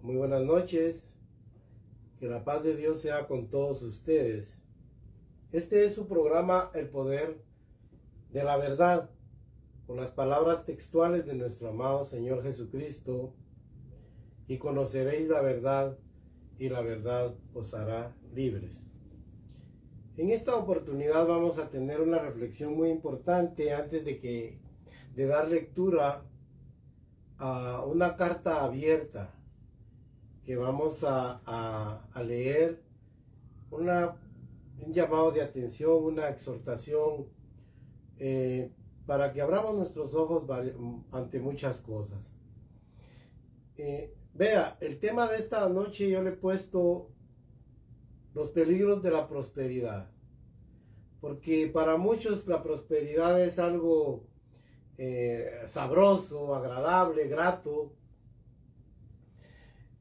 Muy buenas noches. Que la paz de Dios sea con todos ustedes. Este es su programa El Poder de la Verdad, con las palabras textuales de nuestro amado Señor Jesucristo. Y conoceréis la verdad, y la verdad os hará libres. En esta oportunidad vamos a tener una reflexión muy importante antes de dar lectura a una carta abierta que vamos a leer, un llamado de atención, una exhortación para que abramos nuestros ojos ante muchas cosas. Vea, el tema de esta noche yo le he puesto los peligros de la prosperidad, porque para muchos la prosperidad es algo sabroso, agradable, grato.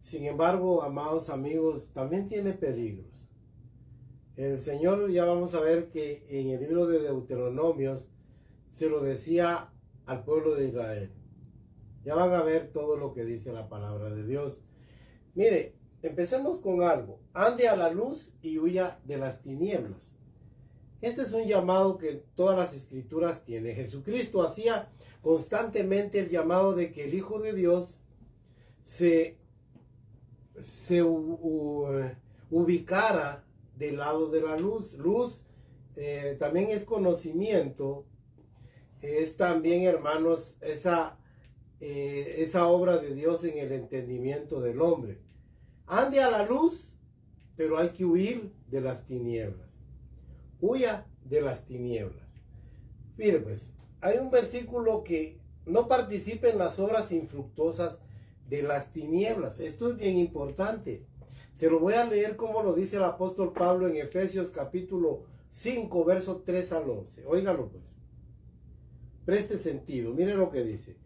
Sin embargo, amados amigos, también tiene peligros. El Señor, ya vamos a ver que en el libro de Deuteronomios se lo decía al pueblo de Israel. Ya van a ver todo lo que dice la palabra de Dios. Mire, empecemos con algo. Ande a la luz y huya de las tinieblas. Este es un llamado que todas las escrituras tienen. Jesucristo hacía constantemente el llamado de que el Hijo de Dios se ubicara del lado de la luz. Luz también es conocimiento, es también, hermanos, esa obra de Dios en el entendimiento del hombre. Ande a la luz, pero hay que huir de las tinieblas. Huya de las tinieblas. Mire, pues, hay un versículo que no participe en las obras infructuosas de las tinieblas. Esto es bien importante. Se lo voy a leer como lo dice el apóstol Pablo en Efesios capítulo 5, verso 3 al 11. Óigalo pues. Preste sentido. Mire lo que dice.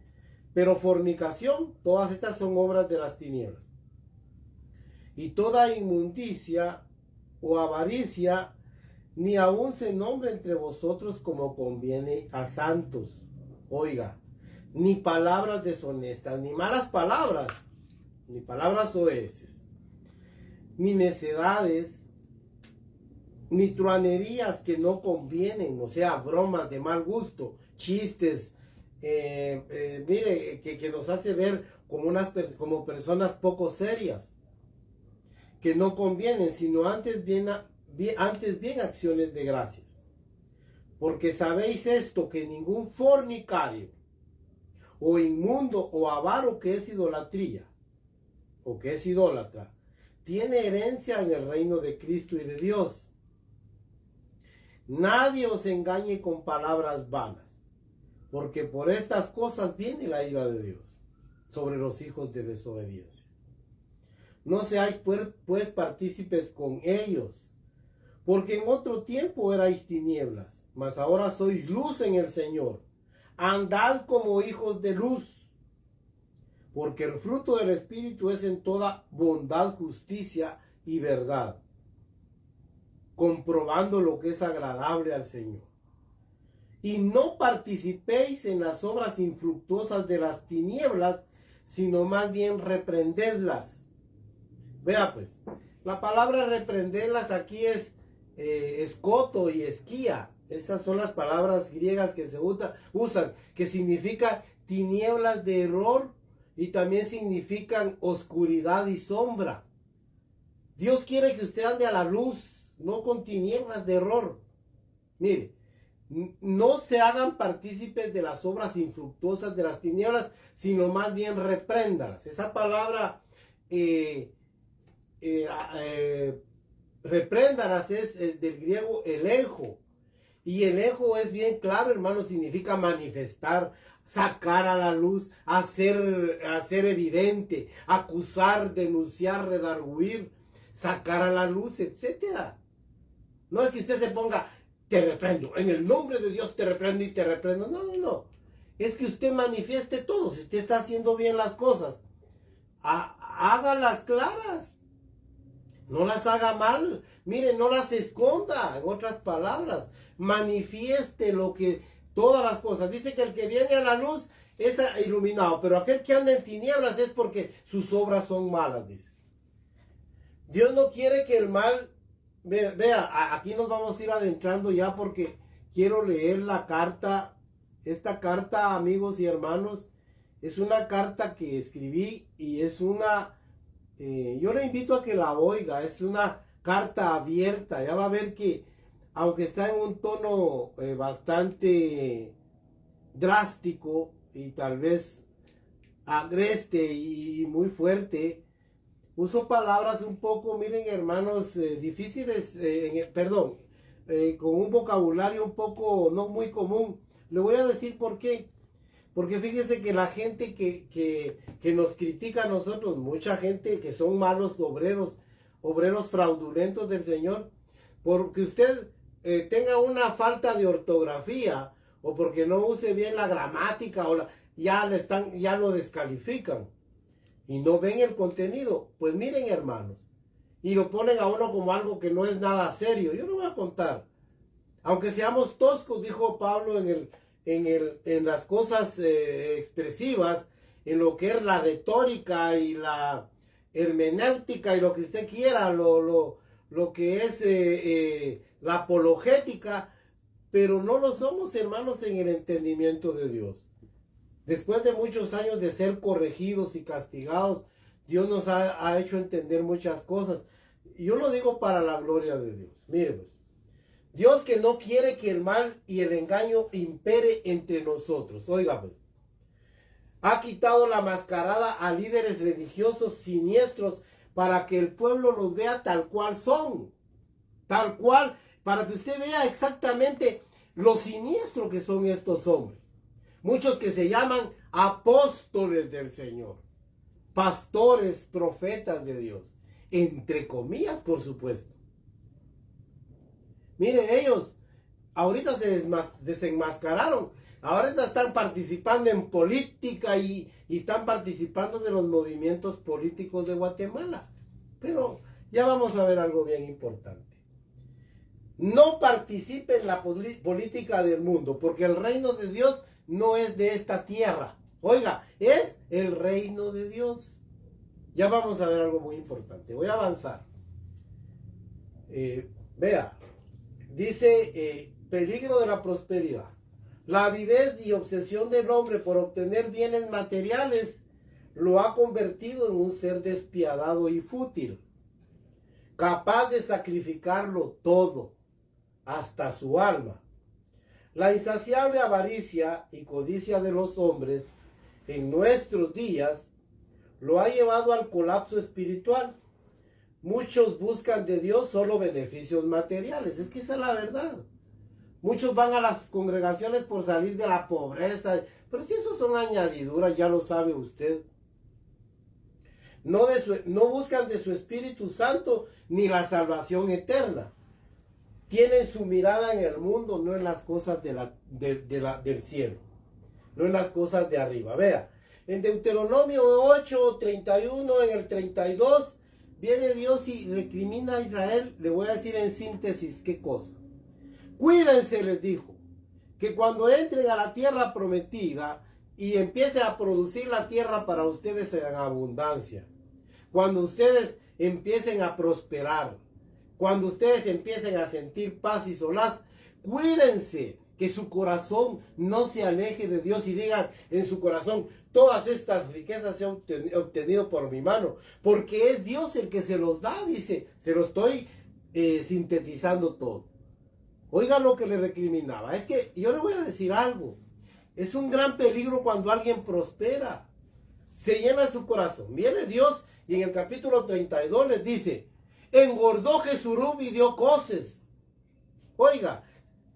Pero fornicación, todas estas son obras de las tinieblas. Y toda inmundicia o avaricia, ni aun se nombre entre vosotros como conviene a santos. Oiga, ni palabras deshonestas, ni malas palabras, ni palabras soeces, ni necedades, ni truanerías que no convienen, o sea, bromas de mal gusto, chistes, mire, que nos hace ver como personas poco serias, que no convienen, sino antes bien acciones de gracias. Porque sabéis esto, que ningún fornicario, o inmundo, o avaro, que es idolatría, o que es idólatra, tiene herencia en el reino de Cristo y de Dios. Nadie os engañe con palabras vanas, porque por estas cosas viene la ira de Dios sobre los hijos de desobediencia. No seáis pues partícipes con ellos, porque en otro tiempo erais tinieblas, mas ahora sois luz en el Señor. Andad como hijos de luz, porque el fruto del Espíritu es en toda bondad, justicia y verdad, comprobando lo que es agradable al Señor. Y no participéis en las obras infructuosas de las tinieblas, sino más bien reprendedlas. Vea pues, la palabra reprenderlas aquí es escoto y esquía. Esas son las palabras griegas que se usan, que significan tinieblas de error y también significan oscuridad y sombra. Dios quiere que usted ande a la luz, no con tinieblas de error. Mire, no se hagan partícipes de las obras infructuosas de las tinieblas, sino más bien repréndalas. Esa palabra repréndalas es del griego elejo. Y elejo es bien claro, hermano, significa manifestar, sacar a la luz, hacer evidente, acusar, denunciar, redarguir, sacar a la luz, etc. No es que usted se ponga, te reprendo, en el nombre de Dios te reprendo y te reprendo. No, no, no. Es que usted manifieste todo. Si usted está haciendo bien las cosas, hágalas claras. No las haga mal. Mire, no las esconda. En otras palabras, manifieste todas las cosas. Dice que el que viene a la luz, es iluminado, pero aquel que anda en tinieblas es porque sus obras son malas, dice. Dios no quiere que el mal, vea, aquí nos vamos a ir adentrando ya porque quiero leer la carta. Esta carta, amigos y hermanos, es una carta que escribí y es una, yo le invito a que la oiga, es una carta abierta. Ya va a ver que, aunque está en un tono bastante drástico y tal vez agreste y muy fuerte, uso palabras un poco, miren hermanos, difíciles, con un vocabulario un poco no muy común. Le voy a decir por qué. Porque fíjese que la gente que nos critica a nosotros, mucha gente que son malos obreros fraudulentos del Señor, porque usted tenga una falta de ortografía o porque no use bien la gramática ya lo descalifican y no ven el contenido. Pues miren hermanos, y lo ponen a uno como algo que no es nada serio. Yo lo voy a contar. Aunque seamos toscos, dijo Pablo en las cosas expresivas, en lo que es la retórica y la hermenéutica y lo que usted quiera, lo que es la apologética, pero no lo somos, hermanos, en el entendimiento de Dios. Después de muchos años de ser corregidos y castigados, Dios nos ha hecho entender muchas cosas. Y yo lo digo para la gloria de Dios. Mire pues, Dios que no quiere que el mal y el engaño impere entre nosotros. Oiga pues, ha quitado la mascarada a líderes religiosos siniestros para que el pueblo los vea tal cual son. Tal cual, para que usted vea exactamente lo siniestro que son estos hombres. Muchos que se llaman apóstoles del Señor, pastores, profetas de Dios, entre comillas, por supuesto. Mire, ellos ahorita se desenmascararon, ahorita están participando en política y están participando de los movimientos políticos de Guatemala. Pero ya vamos a ver algo bien importante. No participe en la política del mundo, porque el reino de Dios no es de esta tierra. Oiga, es el reino de Dios. Ya vamos a ver algo muy importante. Voy a avanzar. Vea, dice peligro de la prosperidad. La avidez y obsesión del hombre por obtener bienes materiales lo ha convertido en un ser despiadado y fútil, capaz de sacrificarlo todo, hasta su alma. La insaciable avaricia y codicia de los hombres en nuestros días lo ha llevado al colapso espiritual. Muchos buscan de Dios solo beneficios materiales. Es que esa es la verdad. Muchos van a las congregaciones por salir de la pobreza. Pero si eso son añadiduras, ya lo sabe usted. No buscan de su Espíritu Santo ni la salvación eterna. Tienen su mirada en el mundo, no en las cosas del cielo. No en las cosas de arriba. Vea, en Deuteronomio 8, 31, en el 32, viene Dios y recrimina a Israel. Le voy a decir en síntesis qué cosa. Cuídense, les dijo, que cuando entren a la tierra prometida y empiece a producir la tierra para ustedes en abundancia, cuando ustedes empiecen a prosperar, cuando ustedes empiecen a sentir paz y solaz, cuídense que su corazón no se aleje de Dios y digan en su corazón, todas estas riquezas se han obtenido por mi mano, porque es Dios el que se los da, dice, se lo estoy sintetizando todo. Oiga lo que le recriminaba, es que yo le voy a decir algo, es un gran peligro cuando alguien prospera, se llena su corazón. Viene Dios y en el capítulo 32 les dice, engordó Jesurum y dio coces. Oiga,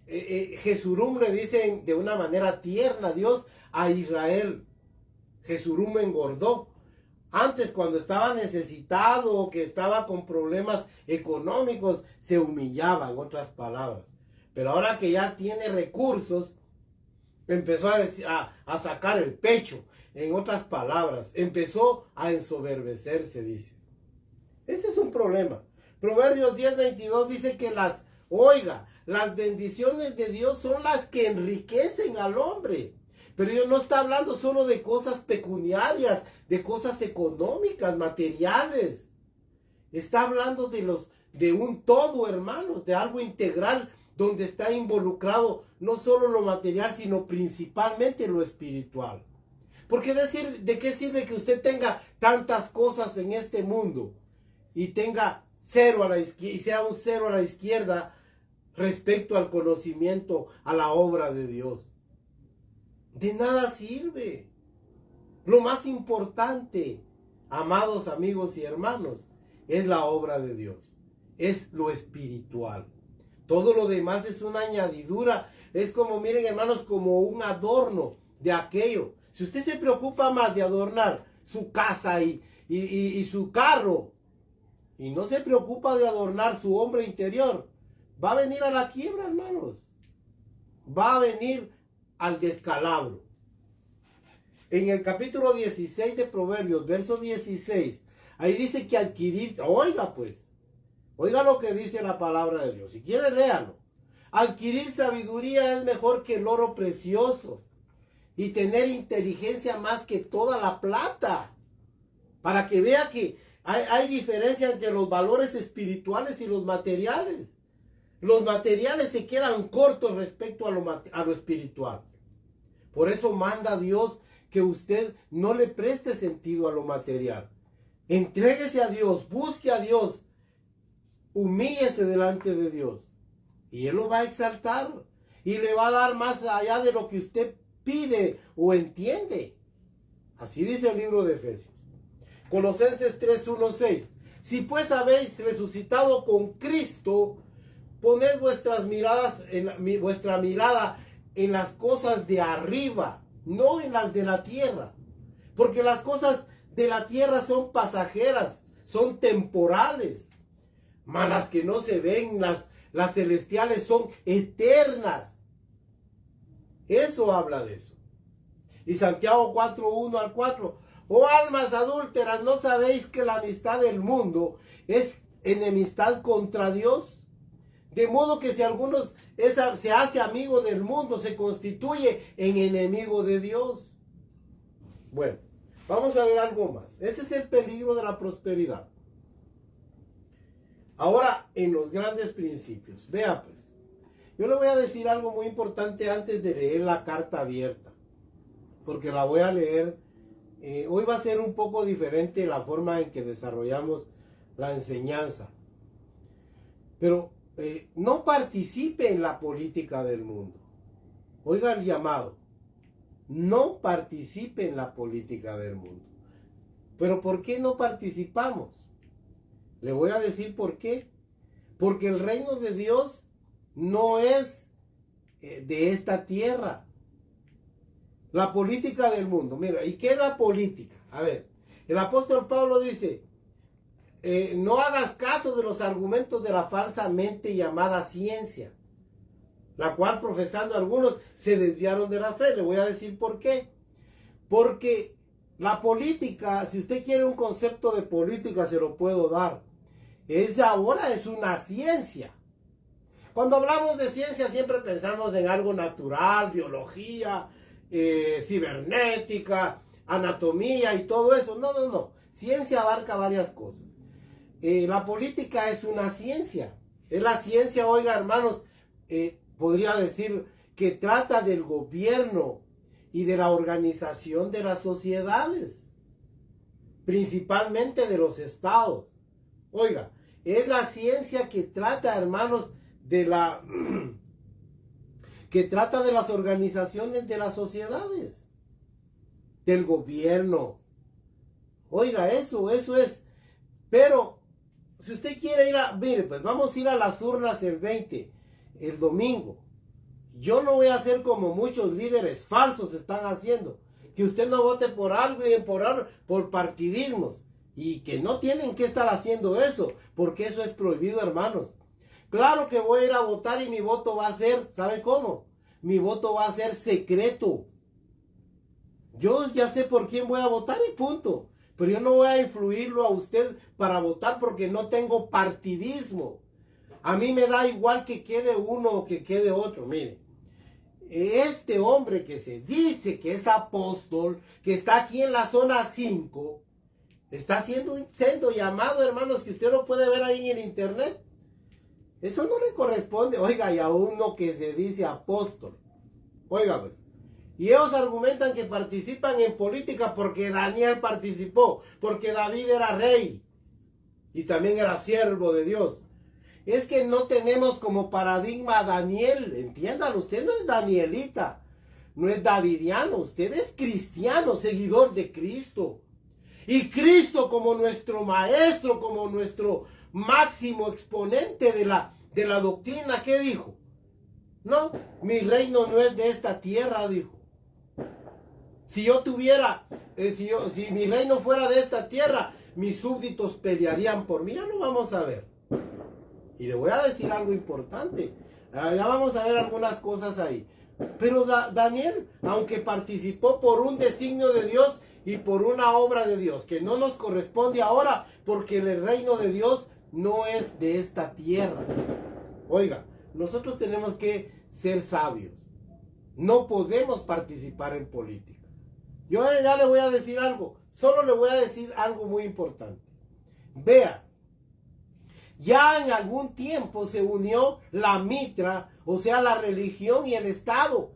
Jesurum le dicen de una manera tierna a Dios a Israel. Jesurum engordó. Antes, cuando estaba necesitado o que estaba con problemas económicos, se humillaba, en otras palabras. Pero ahora que ya tiene recursos, empezó a sacar el pecho. En otras palabras, empezó a ensoberbecerse, dice. Ese es un problema. Proverbios 10:22 dice que las bendiciones de Dios son las que enriquecen al hombre. Pero Dios no está hablando solo de cosas pecuniarias, de cosas económicas, materiales. Está hablando de un todo, hermanos, de algo integral, donde está involucrado no solo lo material, sino principalmente lo espiritual. Porque ¿de qué sirve que usted tenga tantas cosas en este mundo y tenga cero a la izquierda, y sea un cero a la izquierda respecto al conocimiento, a la obra de Dios? De nada sirve. Lo más importante, amados amigos y hermanos, es la obra de Dios, es lo espiritual. Todo lo demás es una añadidura, es como, miren hermanos, como un adorno de aquello. Si usted se preocupa más de adornar su casa y su carro, y no se preocupa de adornar su hombre interior, va a venir a la quiebra, hermanos. Va a venir al descalabro. En el capítulo 16 de Proverbios, verso 16, ahí dice que adquirir, oiga pues, oiga lo que dice la palabra de Dios. Si quiere, léalo. Adquirir sabiduría es mejor que el oro precioso y tener inteligencia más que toda la plata. Para que vea que hay diferencia entre los valores espirituales y los materiales. Los materiales se quedan cortos respecto a lo espiritual. Por eso manda Dios que usted no le preste sentido a lo material. Entréguese a Dios, busque a Dios, humíllese delante de Dios. Y Él lo va a exaltar y le va a dar más allá de lo que usted pide o entiende. Así dice el libro de Efesios. Colosenses 3:1-6. Si pues habéis resucitado con Cristo, poned vuestra mirada en las cosas de arriba, no en las de la tierra. Porque las cosas de la tierra son pasajeras, son temporales. Mas las que no se ven, las celestiales, son eternas. Eso habla de eso. Y Santiago 4:1-4. Oh almas adúlteras, ¿no sabéis que la amistad del mundo es enemistad contra Dios? De modo que si alguno se hace amigo del mundo, se constituye en enemigo de Dios. Bueno, vamos a ver algo más. Ese es el peligro de la prosperidad. Ahora, en los grandes principios. Vea pues, yo le voy a decir algo muy importante antes de leer la carta abierta, porque la voy a leer. Hoy va a ser un poco diferente la forma en que desarrollamos la enseñanza. Pero no participe en la política del mundo. Oiga el llamado. No participe en la política del mundo. Pero ¿por qué no participamos? Le voy a decir por qué. Porque el reino de Dios no es de esta tierra. La política del mundo. Mira, ¿y qué es la política? A ver, el apóstol Pablo dice, no hagas caso de los argumentos de la falsamente llamada ciencia, la cual profesando algunos se desviaron de la fe. Le voy a decir por qué. Porque la política, si usted quiere un concepto de política, se lo puedo dar. Ahora es una ciencia. Cuando hablamos de ciencia siempre pensamos en algo natural, biología, cibernética, anatomía y todo eso. No, no, no. Ciencia abarca varias cosas. La política es una ciencia. Es la ciencia, oiga hermanos, podría decir que trata del gobierno y de la organización de las sociedades, principalmente de los estados. Oiga, es la ciencia que trata, hermanos, que trata de las organizaciones de las sociedades, del gobierno. Oiga, eso es. Pero, si usted quiere mire, pues vamos a ir a las urnas el 20, el domingo. Yo no voy a hacer como muchos líderes falsos están haciendo, que usted no vote por algo y por partidismos, y que no tienen que estar haciendo eso, porque eso es prohibido, hermanos. Claro que voy a ir a votar y mi voto va a ser, ¿sabe cómo? Mi voto va a ser secreto. Yo ya sé por quién voy a votar y punto. Pero yo no voy a influirlo a usted para votar porque no tengo partidismo. A mí me da igual que quede uno o que quede otro. Mire, este hombre que se dice que es apóstol, que está aquí en la zona 5, está siendo llamado, hermanos, que usted lo puede ver ahí en el internet. Eso no le corresponde, oiga, y a uno que se dice apóstol. Oiga, pues. Y ellos argumentan que participan en política porque Daniel participó, porque David era rey y también era siervo de Dios. Es que no tenemos como paradigma a Daniel, entiéndalo, usted no es danielita, no es davidiano, usted es cristiano, seguidor de Cristo. Y Cristo como nuestro maestro, como nuestro máximo exponente de la doctrina, ¿qué dijo? No, mi reino no es de esta tierra, dijo. Si yo tuviera, si mi reino fuera de esta tierra, mis súbditos pelearían por mí. Ya lo vamos a ver. Y le voy a decir algo importante. Ya vamos a ver algunas cosas ahí. Pero Daniel, aunque participó por un designio de Dios y por una obra de Dios, que no nos corresponde ahora, porque el reino de Dios no es de esta tierra. Oiga, nosotros tenemos que ser sabios. No podemos participar en política. Yo ya le voy a decir algo. Solo le voy a decir algo muy importante. Vea, ya en algún tiempo se unió la mitra, o sea, la religión y el Estado.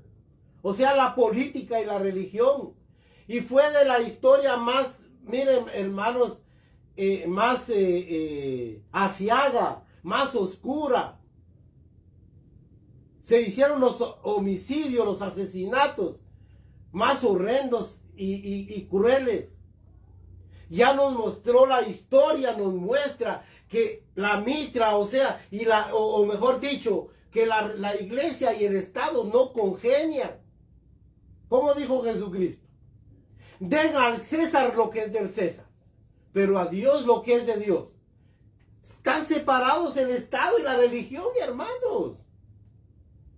O sea, la política y la religión. Y fue de la historia más, miren, hermanos, más aciaga, más oscura. Se hicieron los homicidios, los asesinatos más horrendos y crueles. Ya nos mostró la historia, nos muestra que la mitra, o sea, o mejor dicho, que la iglesia y el Estado no congenian. ¿Cómo dijo Jesucristo? Den al César lo que es del César, pero a Dios lo que es de Dios. Están separados el Estado y la religión, hermanos.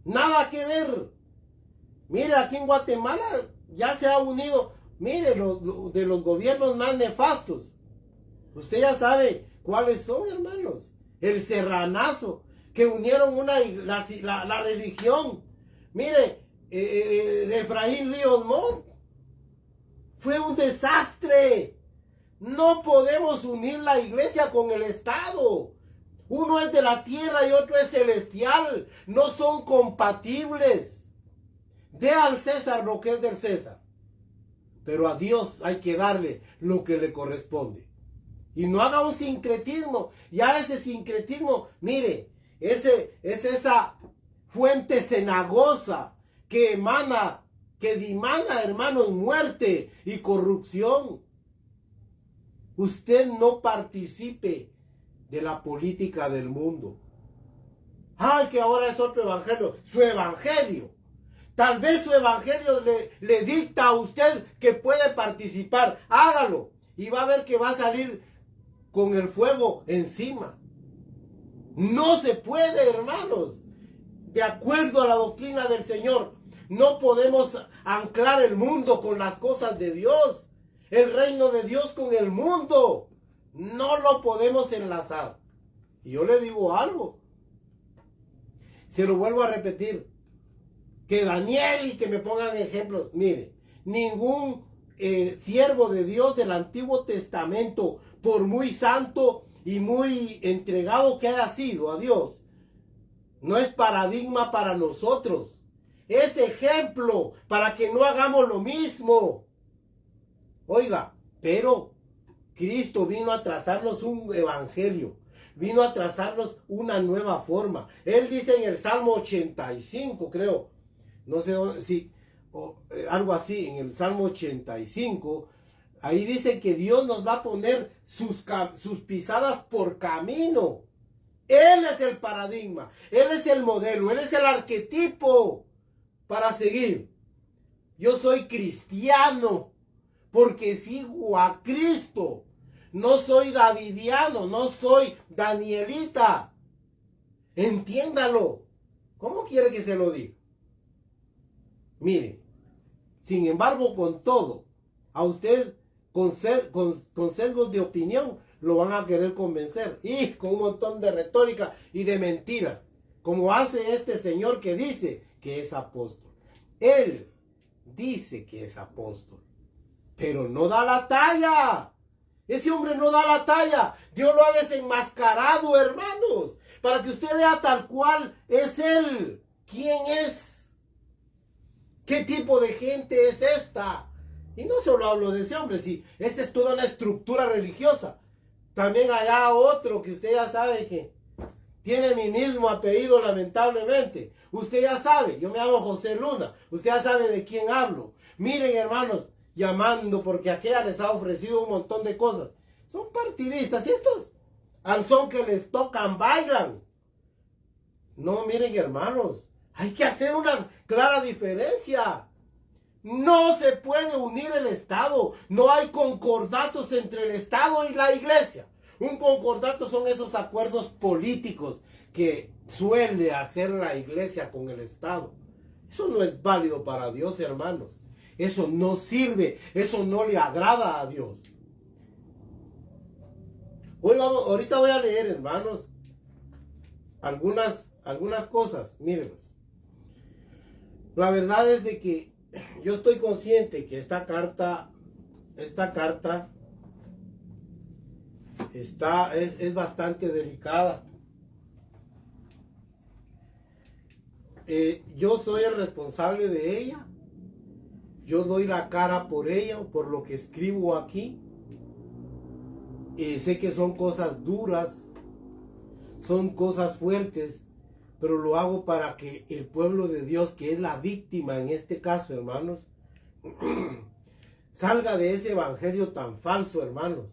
Nada que ver. Mire, aquí en Guatemala ya se ha unido, mire, de los gobiernos más nefastos. Usted ya sabe cuáles son, hermanos. El serranazo, que unieron la religión. Mire, Efraín Ríos Montt. Fue un desastre. No podemos unir la iglesia con el Estado. Uno es de la tierra y otro es celestial. No son compatibles. Dé al César lo que es del César. Pero a Dios hay que darle lo que le corresponde. Y no haga un sincretismo. Ya ese sincretismo, mire, es esa fuente cenagosa que dimana, hermanos, muerte y corrupción. Usted no participe de la política del mundo. Ay, que ahora es otro evangelio. Su evangelio. Tal vez su evangelio le dicta a usted que puede participar. Hágalo. Y va a ver que va a salir con el fuego encima. No se puede, hermanos. De acuerdo a la doctrina del Señor, no podemos anclar el mundo con las cosas de Dios. El reino de Dios con el mundo. No lo podemos enlazar. Y yo le digo algo. Se lo vuelvo a repetir. Que Daniel y que me pongan ejemplos. Mire, ningún siervo de Dios del Antiguo Testamento, por muy santo y muy entregado que haya sido a Dios, no es paradigma para nosotros. Es ejemplo para que no hagamos lo mismo. Oiga, pero Cristo vino a trazarnos un evangelio, vino a trazarnos una nueva forma. Él dice en el Salmo 85, creo, no sé si algo así, en el Salmo 85, ahí dice que Dios nos va a poner sus pisadas por camino. Él es el paradigma, Él es el modelo, Él es el arquetipo para seguir. Yo soy cristiano porque sigo a Cristo. No soy davidiano, no soy danielita. Entiéndalo. ¿Cómo quiere que se lo diga? Mire, sin embargo, con todo, a usted con sesgos de opinión lo van a querer convencer. Y con un montón de retórica y de mentiras. Como hace este señor que dice que es apóstol. Él dice que es apóstol, pero no da la talla. Ese hombre no da la talla. Dios lo ha desenmascarado, hermanos, para que usted vea tal cual es Él. ¿Quién es? ¿Qué tipo de gente es esta? Y no solo hablo de ese hombre, sí, esta es toda una estructura religiosa. También allá otro que usted ya sabe que tiene mi mismo apellido, lamentablemente. Usted ya sabe, yo me llamo José Luna. Usted ya sabe de quién hablo. Miren, hermanos, llamando porque aquella les ha ofrecido un montón de cosas. Son partidistas. Y estos, al son que les tocan, bailan. No, miren, hermanos, hay que hacer una clara diferencia. No se puede unir el Estado. No hay concordatos entre el Estado y la iglesia. Un concordato son esos acuerdos políticos que suele hacer la iglesia con el Estado. Eso no es válido para Dios, hermanos. Eso no sirve. Eso no le agrada a Dios. Ahorita voy a leer, hermanos, algunas cosas. Miren, la verdad es de que yo estoy consciente que esta carta es bastante delicada. Yo soy el responsable de ella. Yo doy la cara por ella, por lo que escribo aquí. Sé que son cosas duras, son cosas fuertes, pero lo hago para que el pueblo de Dios, que es la víctima en este caso, hermanos, salga de ese evangelio tan falso, hermanos.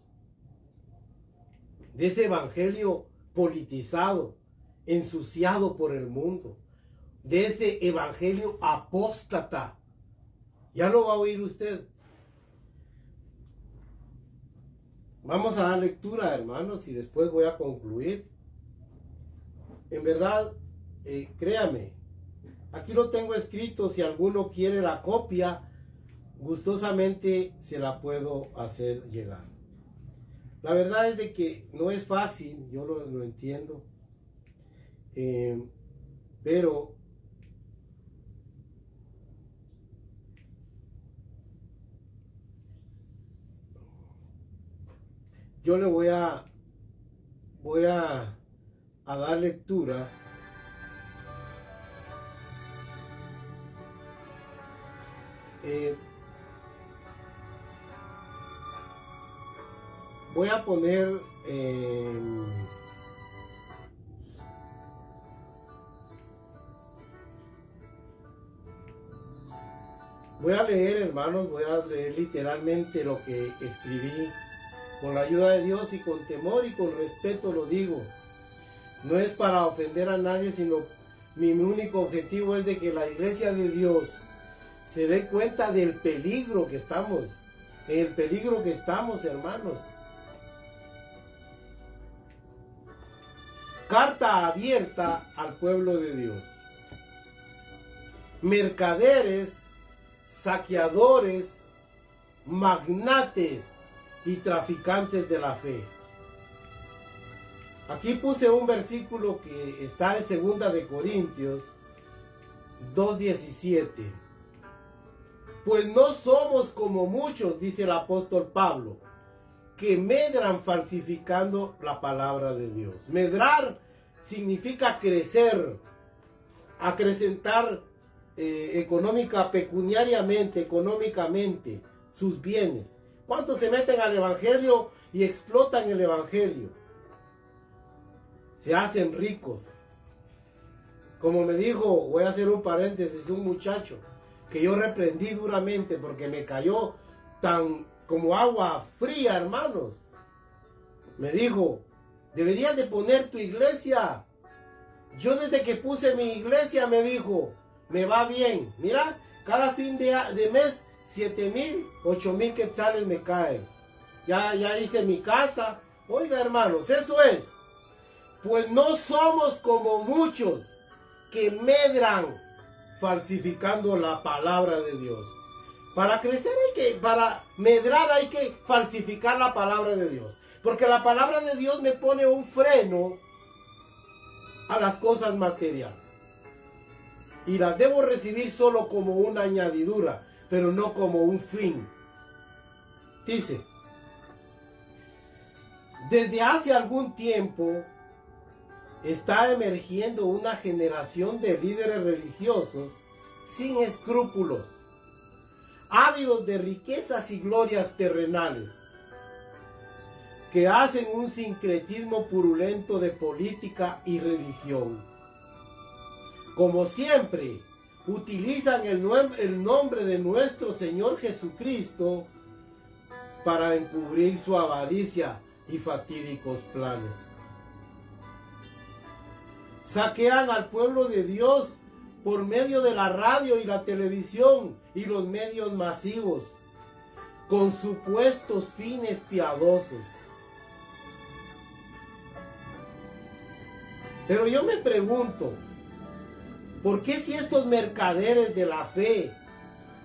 De ese evangelio politizado, ensuciado por el mundo. De ese evangelio apóstata. Ya lo va a oír usted. Vamos a dar lectura, hermanos, y después voy a concluir. En verdad, créame, aquí lo tengo escrito. Si alguno quiere la copia, gustosamente se la puedo hacer llegar. La verdad es de que no es fácil, yo lo entiendo, pero yo le voy a dar lectura. Voy a poner voy a leer, hermanos, voy a leer literalmente lo que escribí. Con la ayuda de Dios y con temor y con respeto lo digo. No es para ofender a nadie, sino mi único objetivo es de que la iglesia de Dios se dé cuenta del peligro que estamos, en el peligro que estamos, hermanos. Carta abierta al pueblo de Dios. Mercaderes, saqueadores, magnates y traficantes de la fe. Aquí puse un versículo que está en 2 de Corintios 2:17. Pues no somos como muchos, dice el apóstol Pablo, que medran falsificando la palabra de Dios. Medrar significa crecer, acrecentar pecuniariamente, económicamente, sus bienes. ¿Cuántos se meten al evangelio y explotan el evangelio? Se hacen ricos. Como me dijo, voy a hacer un paréntesis, un muchacho que yo reprendí duramente porque me cayó tan como agua fría, hermanos. Me dijo, deberías de poner tu iglesia. Yo desde que puse mi iglesia, me dijo, me va bien. Mira, cada fin de mes 7,000, 8,000 quetzales me caen. Ya hice mi casa. Oiga, hermanos, eso es. Pues no somos como muchos que medran falsificando la palabra de Dios. Para crecer para medrar hay que falsificar la palabra de Dios. Porque la palabra de Dios me pone un freno a las cosas materiales. y las debo recibir solo como una añadidura, pero no como un fin. Dice, desde hace algún tiempo está emergiendo una generación de líderes religiosos sin escrúpulos, ávidos de riquezas y glorias terrenales, que hacen un sincretismo purulento de política y religión. Como siempre, utilizan el nombre de nuestro Señor Jesucristo para encubrir su avaricia y fatídicos planes. Saquean al pueblo de Dios por medio de la radio y la televisión y los medios masivos, con supuestos fines piadosos. Pero yo me pregunto, ¿por qué si estos mercaderes de la fe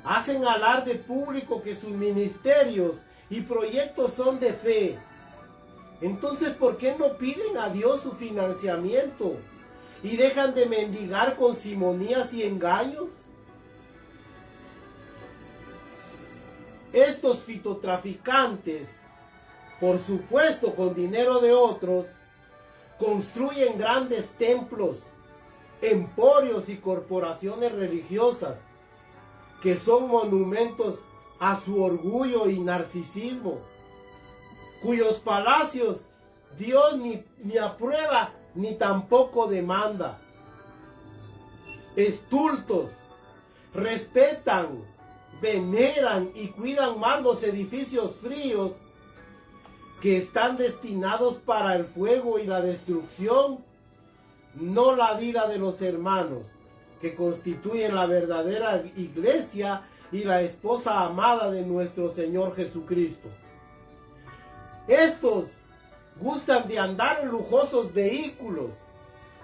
hacen alarde público que sus ministerios y proyectos son de fe? Entonces, ¿por qué no piden a Dios su financiamiento y dejan de mendigar con simonías y engaños? Estos fitotraficantes, por supuesto con dinero de otros, construyen grandes templos, emporios y corporaciones religiosas que son monumentos a su orgullo y narcisismo, cuyos palacios Dios ni aprueba ni tampoco demanda. Estultos, respetan, veneran y cuidan más los edificios fríos que están destinados para el fuego y la destrucción, no la vida de los hermanos, que constituyen la verdadera iglesia y la esposa amada de nuestro Señor Jesucristo. Estos gustan de andar en lujosos vehículos,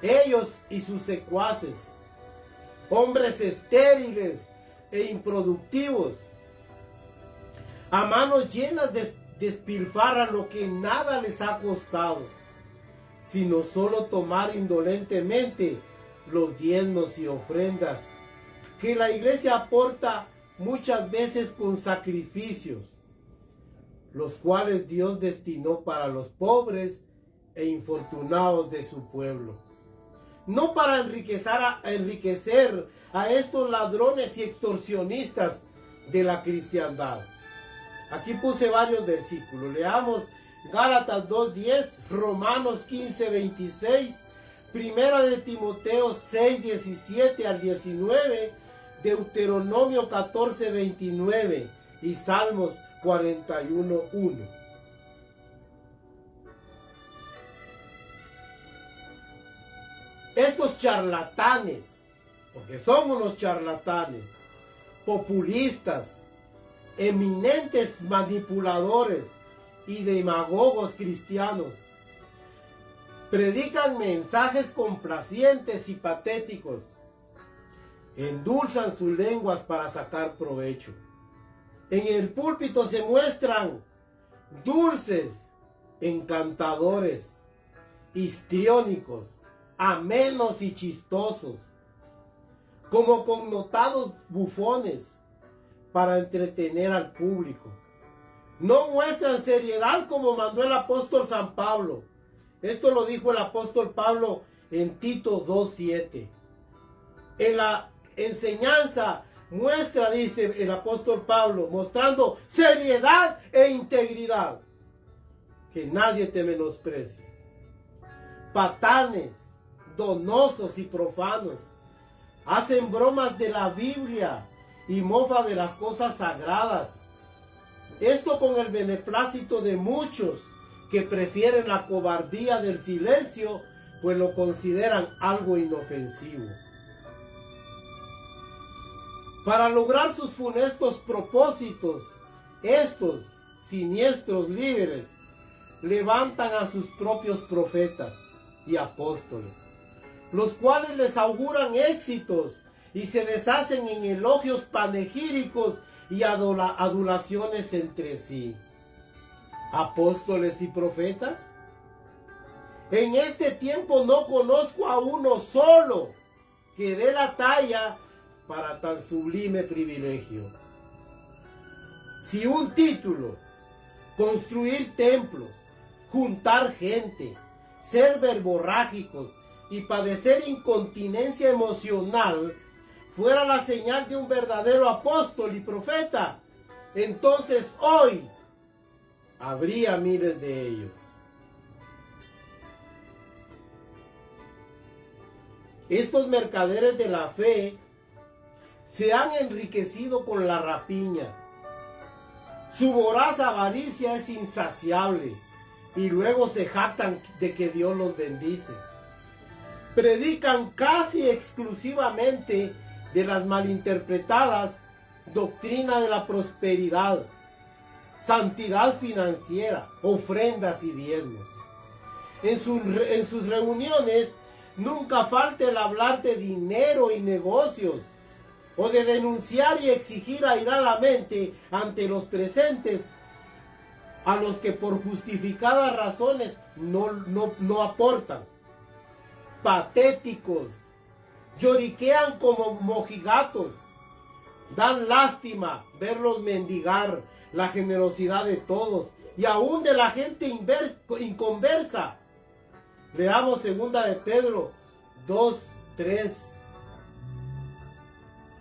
ellos y sus secuaces, hombres estériles e improductivos, a manos llenas despilfarran lo que nada les ha costado, sino solo tomar indolentemente los diezmos y ofrendas que la iglesia aporta muchas veces con sacrificios, los cuales Dios destinó para los pobres e infortunados de su pueblo, no para enriquecer a estos ladrones y extorsionistas de la cristiandad. Aquí puse varios versículos. Leamos Gálatas 2:10, Romanos 15:26, Primera de Timoteo 6:17 al 19, Deuteronomio 14:29 y Salmos 41:1. Estos charlatanes, porque son unos charlatanes, populistas, eminentes manipuladores y demagogos cristianos, predican mensajes complacientes y patéticos, endulzan sus lenguas para sacar provecho. En el púlpito se muestran dulces, encantadores, histriónicos, amenos y chistosos, como connotados bufones para entretener al público. No muestran seriedad como mandó el apóstol San Pablo. Esto lo dijo el apóstol Pablo en Tito 2:7. En la enseñanza muestra, dice el apóstol Pablo, mostrando seriedad e integridad. Que nadie te menosprecie. Patanes, donosos y profanos, hacen bromas de la Biblia y mofa de las cosas sagradas. Esto con el beneplácito de muchos que prefieren la cobardía del silencio, pues lo consideran algo inofensivo. Para lograr sus funestos propósitos, estos siniestros líderes levantan a sus propios profetas y apóstoles, los cuales les auguran éxitos y se deshacen en elogios panegíricos y adulaciones entre sí. ¿Apóstoles y profetas? En este tiempo no conozco a uno solo que dé la talla para tan sublime privilegio. Si un título, construir templos, juntar gente, ser verborrágicos y padecer incontinencia emocional fuera la señal de un verdadero apóstol y profeta, entonces hoy habría miles de ellos. Estos mercaderes de la fe se han enriquecido con la rapiña. Su voraz avaricia es insaciable y luego se jactan de que Dios los bendice. Predican casi exclusivamente de las malinterpretadas doctrinas de la prosperidad, santidad financiera, ofrendas y diezmos. En sus reuniones nunca falta el hablar de dinero y negocios, o de denunciar y exigir airadamente ante los presentes a los que por justificadas razones no aportan. Patéticos, lloriquean como mojigatos, dan lástima verlos mendigar la generosidad de todos y aún de la gente inconversa. Leamos 2 de Pedro 2:3.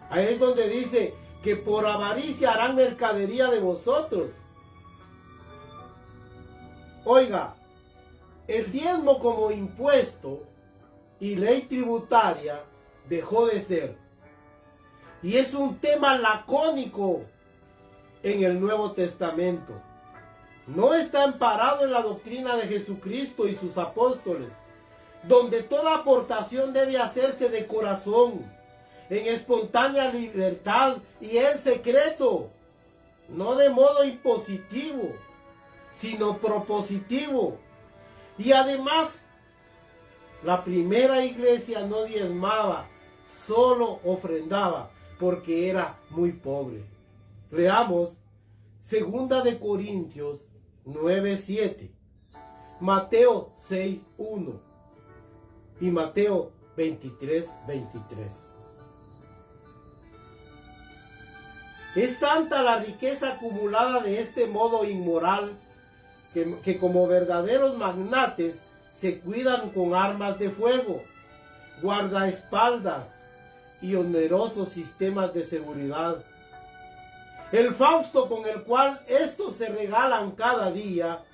Ahí es donde dice que por avaricia harán mercadería de vosotros. Oiga, el diezmo como impuesto y ley tributaria dejó de ser. Y es un tema lacónico en el Nuevo Testamento. No está amparado en la doctrina de Jesucristo y sus apóstoles, donde toda aportación debe hacerse de corazón, en espontánea libertad y en secreto, no de modo impositivo, sino propositivo. Y además, la primera iglesia no diezmaba, solo ofrendaba, porque era muy pobre. Leamos 2 de Corintios 9:7, Mateo 6:1 y Mateo 23:23. Es tanta la riqueza acumulada de este modo inmoral que como verdaderos magnates se cuidan con armas de fuego, guardaespaldas y onerosos sistemas de seguridad. El Fausto con el cual estos se regalan cada día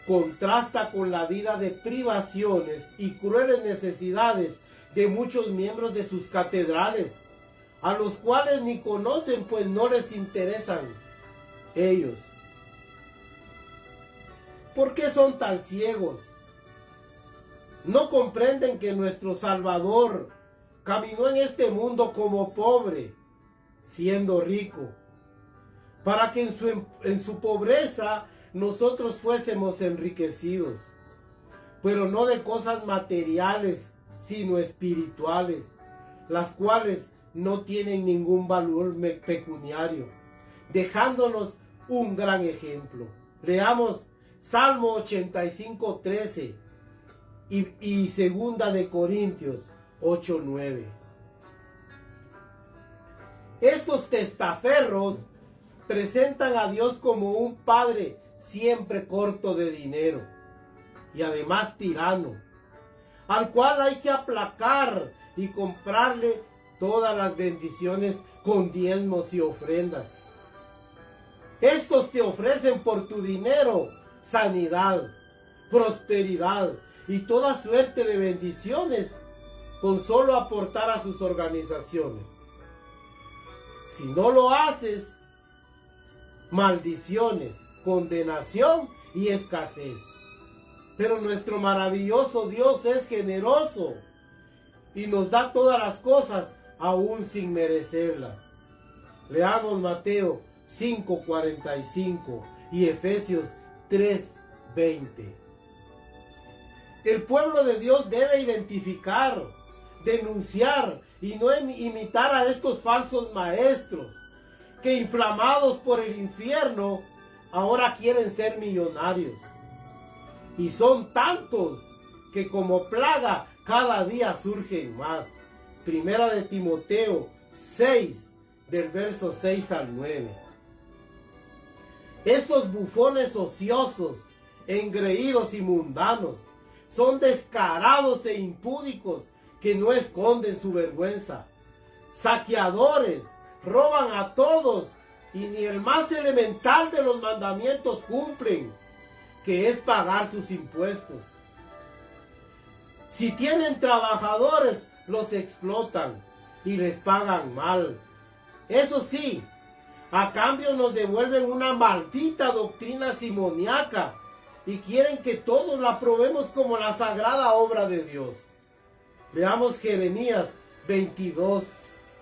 contrasta con la vida de privaciones y crueles necesidades de muchos miembros de sus catedrales, a los cuales ni conocen, pues no les interesan ellos. ¿Por qué son tan ciegos? No comprenden que nuestro Salvador caminó en este mundo como pobre, siendo rico, para que en su pobreza nosotros fuésemos enriquecidos, pero no de cosas materiales, sino espirituales, las cuales no tienen ningún valor pecuniario, dejándonos un gran ejemplo. Leamos Salmo 85:13 y 2 de Corintios 8:9. Estos testaferros presentan a Dios como un padre siempre corto de dinero y además tirano, al cual hay que aplacar y comprarle todas las bendiciones con diezmos y ofrendas. Estos te ofrecen por tu dinero sanidad, prosperidad y toda suerte de bendiciones con solo aportar a sus organizaciones. Si no lo haces, maldiciones, condenación y escasez. Pero nuestro maravilloso Dios es generoso y nos da todas las cosas aún sin merecerlas. Leamos Mateo 5:45 y Efesios 3:20. El pueblo de Dios debe identificar, denunciar y no imitar a estos falsos maestros que, inflamados por el infierno, ahora quieren ser millonarios. Y son tantos que como plaga cada día surgen más. Primera de Timoteo 6, del verso 6 al 9. Estos bufones ociosos, engreídos y mundanos, son descarados e impúdicos que no esconden su vergüenza. Saqueadores, roban a todos y ni el más elemental de los mandamientos cumplen, que es pagar sus impuestos. Si tienen trabajadores, los explotan y les pagan mal. Eso sí, a cambio nos devuelven una maldita doctrina simoníaca y quieren que todos la probemos como la sagrada obra de Dios. Veamos Jeremías 22,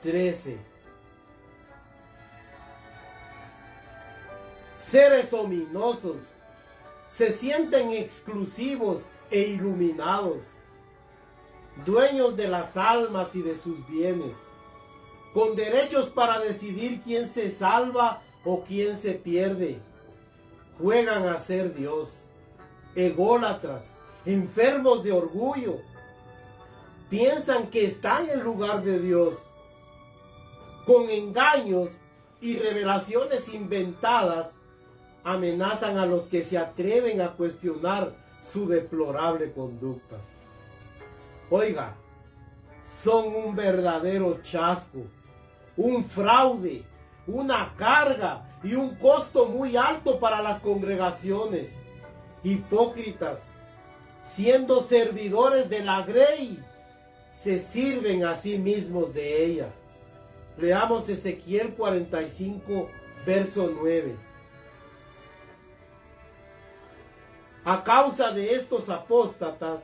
13. Seres ominosos se sienten exclusivos e iluminados, dueños de las almas y de sus bienes, con derechos para decidir quién se salva o quién se pierde. Juegan a ser Dios, ególatras, enfermos de orgullo. Piensan que están en lugar de Dios. Con engaños y revelaciones inventadas, amenazan a los que se atreven a cuestionar su deplorable conducta. Oiga, son un verdadero chasco, un fraude, una carga y un costo muy alto para las congregaciones. Hipócritas, siendo servidores de la grey, se sirven a sí mismos de ella. Leamos Ezequiel 45, verso 9. A causa de estos apóstatas,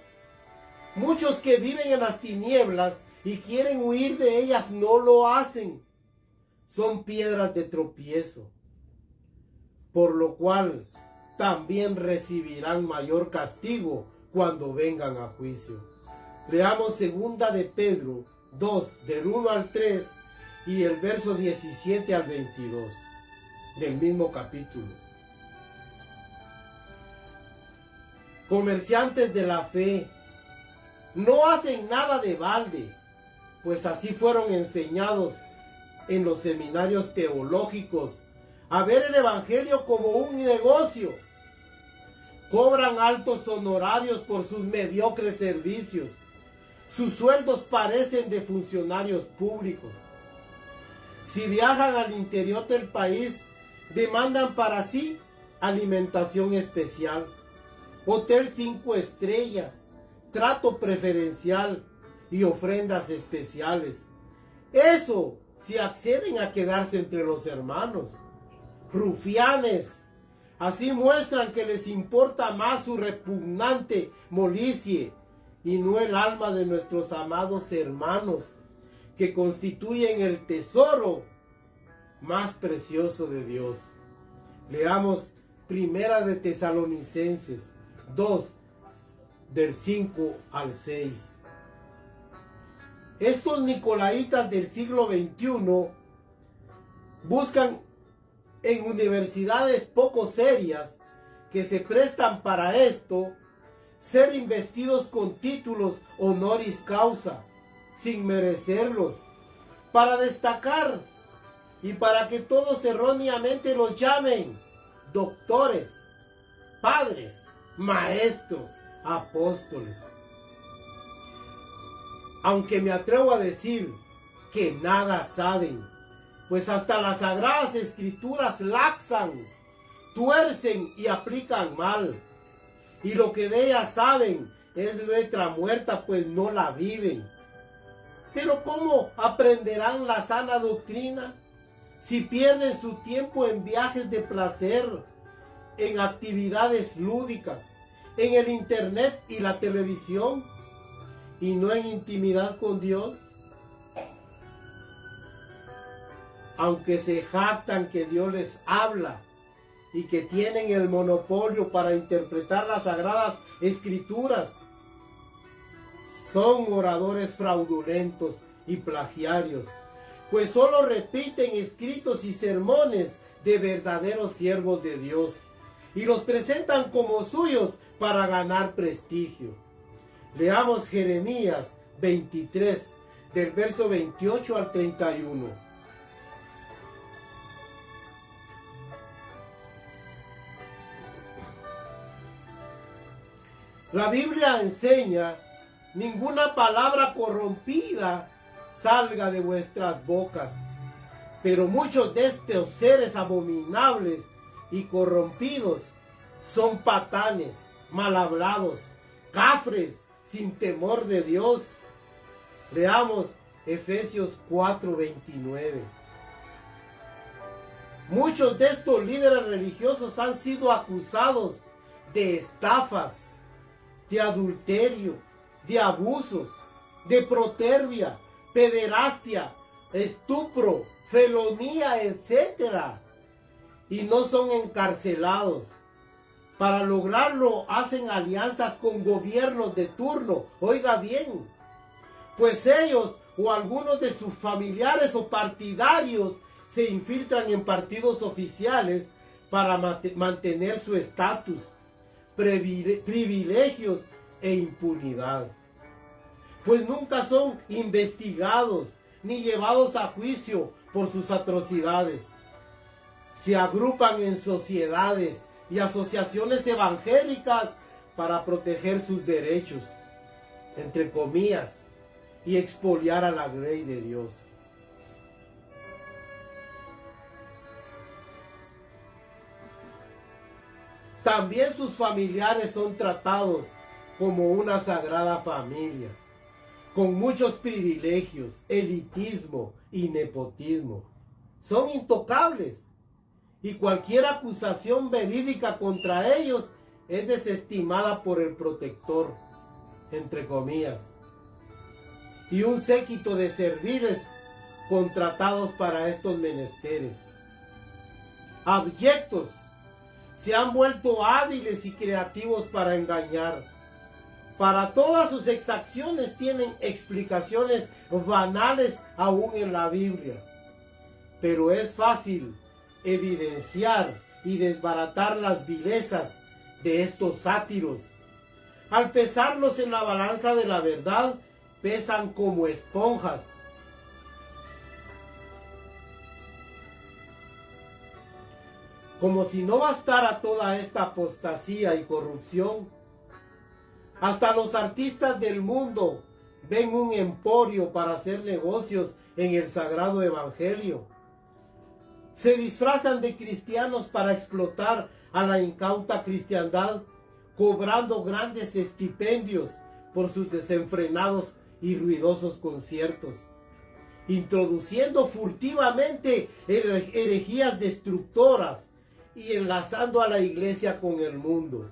muchos que viven en las tinieblas y quieren huir de ellas no lo hacen. Son piedras de tropiezo, por lo cual también recibirán mayor castigo cuando vengan a juicio. Leamos segunda de Pedro 2, del 1 al 3 y el verso 17 al 22 del mismo capítulo. Comerciantes de la fe, no hacen nada de balde, pues así fueron enseñados en los seminarios teológicos a ver el evangelio como un negocio. Cobran altos honorarios por sus mediocres servicios. Sus sueldos parecen de funcionarios públicos. Si viajan al interior del país, demandan para sí alimentación especial, hotel 5 estrellas, trato preferencial y ofrendas especiales. Eso si acceden a quedarse entre los hermanos. Rufianes, así muestran que les importa más su repugnante molicie y no el alma de nuestros amados hermanos, que constituyen el tesoro más precioso de Dios. Leamos Primera de Tesalonicenses 2, del 5 al 6. Estos nicolaitas del siglo XXI buscan en universidades poco serias que se prestan para esto ser investidos con títulos honoris causa sin merecerlos, para destacar y para que todos erróneamente los llamen doctores, padres, maestros, apóstoles. Aunque me atrevo a decir que nada saben, pues hasta las sagradas escrituras laxan, tuercen y aplican mal. Y lo que de ellas saben es letra muerta, pues no la viven. Pero ¿cómo aprenderán la sana doctrina si pierden su tiempo en viajes de placer, en actividades lúdicas, en el internet y la televisión, y no en intimidad con Dios? Aunque se jactan que Dios les habla y que tienen el monopolio para interpretar las sagradas escrituras, son oradores fraudulentos y plagiarios, pues solo repiten escritos y sermones de verdaderos siervos de Dios y los presentan como suyos para ganar prestigio. Leamos Jeremías 23, del verso 28 al 31. La Biblia enseña: ninguna palabra corrompida salga de vuestras bocas. Pero muchos de estos seres abominables y corrompidos son patanes, mal hablados, cafres, sin temor de Dios. Leamos Efesios 4:29. Muchos de estos líderes religiosos han sido acusados de estafas, de adulterio, de abusos, de protervia, pederastia, estupro, felonía, etc. Y no son encarcelados. Para lograrlo hacen alianzas con gobiernos de turno. Oiga bien, pues ellos o algunos de sus familiares o partidarios se infiltran en partidos oficiales para mantener su estatus, privilegios e impunidad. Pues nunca son investigados ni llevados a juicio por sus atrocidades. Se agrupan en sociedades y asociaciones evangélicas para proteger sus derechos, entre comillas, y expoliar a la ley de Dios. También sus familiares son tratados como una sagrada familia, con muchos privilegios, elitismo y nepotismo. Son intocables y cualquier acusación verídica contra ellos es desestimada por el protector, entre comillas, y un séquito de serviles contratados para estos menesteres. Abyectos, se han vuelto hábiles y creativos para engañar. Para todas sus exacciones tienen explicaciones banales aún en la Biblia. Pero es fácil evidenciar y desbaratar las vilezas de estos sátiros. Al pesarlos en la balanza de la verdad, pesan como esponjas. Como si no bastara toda esta apostasía y corrupción, hasta los artistas del mundo ven un emporio para hacer negocios en el sagrado evangelio. Se disfrazan de cristianos para explotar a la incauta cristiandad, cobrando grandes estipendios por sus desenfrenados y ruidosos conciertos, introduciendo furtivamente herejías destructoras y enlazando a la iglesia con el mundo.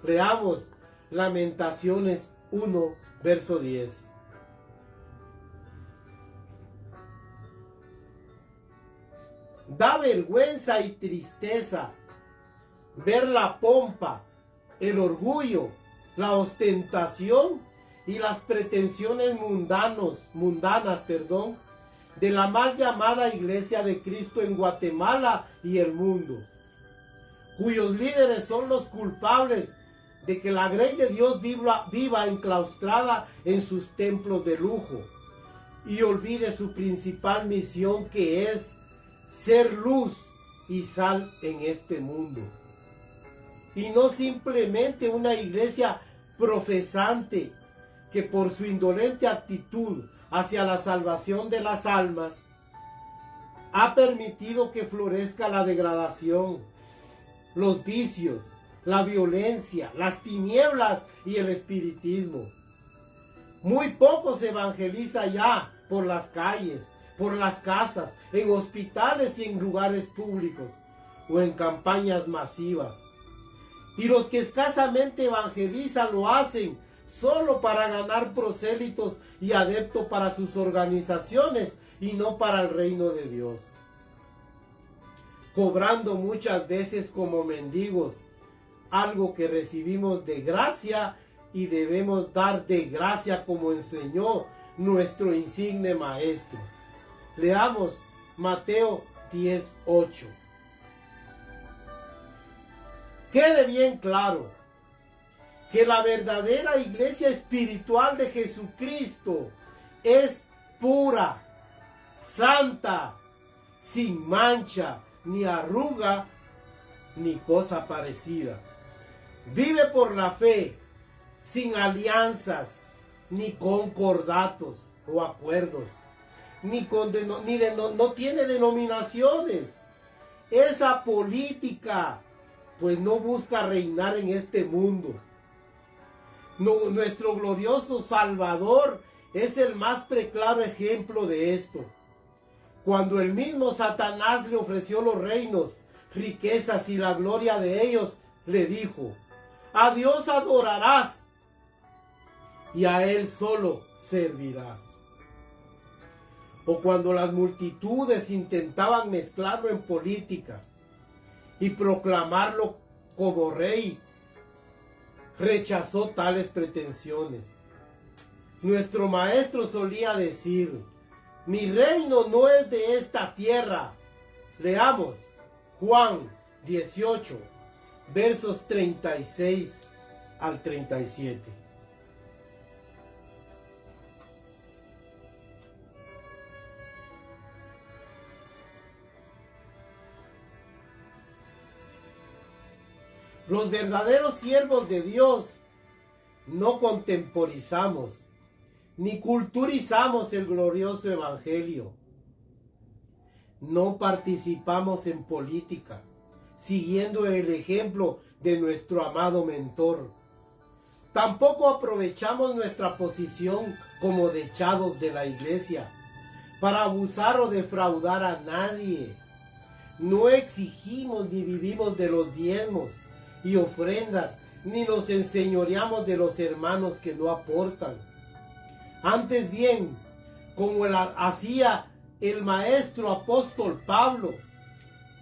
Leamos Lamentaciones 1, verso 10. Da vergüenza y tristeza ver la pompa, el orgullo, la ostentación y las pretensiones mundanas, de la mal llamada Iglesia de Cristo en Guatemala y el mundo, cuyos líderes son los culpables de que la grey de Dios viva enclaustrada en sus templos de lujo y olvide su principal misión, que es ser luz y sal en este mundo. Y no simplemente una iglesia profesante que por su indolente actitud hacia la salvación de las almas ha permitido que florezca la degradación, los vicios, la violencia, las tinieblas y el espiritismo. Muy poco se evangeliza ya por las calles, por las casas, en hospitales y en lugares públicos o en campañas masivas. Y los que escasamente evangelizan lo hacen solo para ganar prosélitos y adeptos para sus organizaciones y no para el reino de Dios, cobrando muchas veces como mendigos algo que recibimos de gracia y debemos dar de gracia, como enseñó nuestro insigne maestro. Leamos Mateo 10:8. Quede bien claro que la verdadera iglesia espiritual de Jesucristo es pura, santa, sin mancha, ni arruga, ni cosa parecida. Vive por la fe, sin alianzas, ni concordatos o acuerdos, no tiene denominaciones. Esa política, pues no busca reinar en este mundo. No, nuestro glorioso Salvador es el más preclaro ejemplo de esto. Cuando el mismo Satanás le ofreció los reinos, riquezas y la gloria de ellos, le dijo: a Dios adorarás y a Él solo servirás. O cuando las multitudes intentaban mezclarlo en política y proclamarlo como rey, rechazó tales pretensiones. Nuestro maestro solía decir: mi reino no es de esta tierra. Leamos Juan 18, versos 36 al 37. Los verdaderos siervos de Dios no contemporizamos ni culturizamos el glorioso evangelio. No participamos en política, siguiendo el ejemplo de nuestro amado mentor. Tampoco aprovechamos nuestra posición como dechados de la iglesia para abusar o defraudar a nadie. No exigimos ni vivimos de los diezmos y ofrendas, ni nos enseñoreamos de los hermanos que no aportan. Antes bien, como hacía el maestro apóstol Pablo,